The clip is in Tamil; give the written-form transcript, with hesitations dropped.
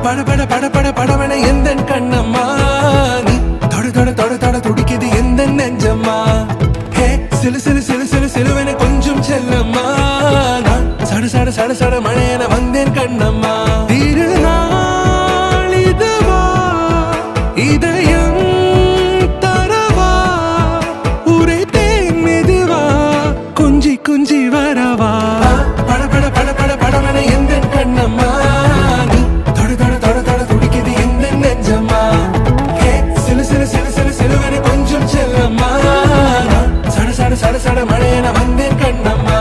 பட பட பட பட படவன எந்த கண்ணம்மா நீ தொட தொட தொட தொட துடிக்குது எந்த நெஞ்சம்மா ஹே சிலு சிலு சிலு சிலு சிலுவன கொஞ்சம் செல்லம்மா நான் சட சட சட சட மழையன வந்தேன் கண்ணம்மா திருநாள் இதுவா இதயம் தரவா உரைத்தேன் மெதுவா கொஞ்சி கொஞ்சி வரவா பட பட பட பட படவன எந்த கண்ணம்மா நீ தொட தொட தொட தொட துடிக்குது எந்த நெஞ்சம்மா ஹே சிலு சிலு சிலு சிலு சிலுவன கொஞ்சம் செல்லம்மா நான் சட சட சட சட மழையன வந்தேன் கண்ணம்மா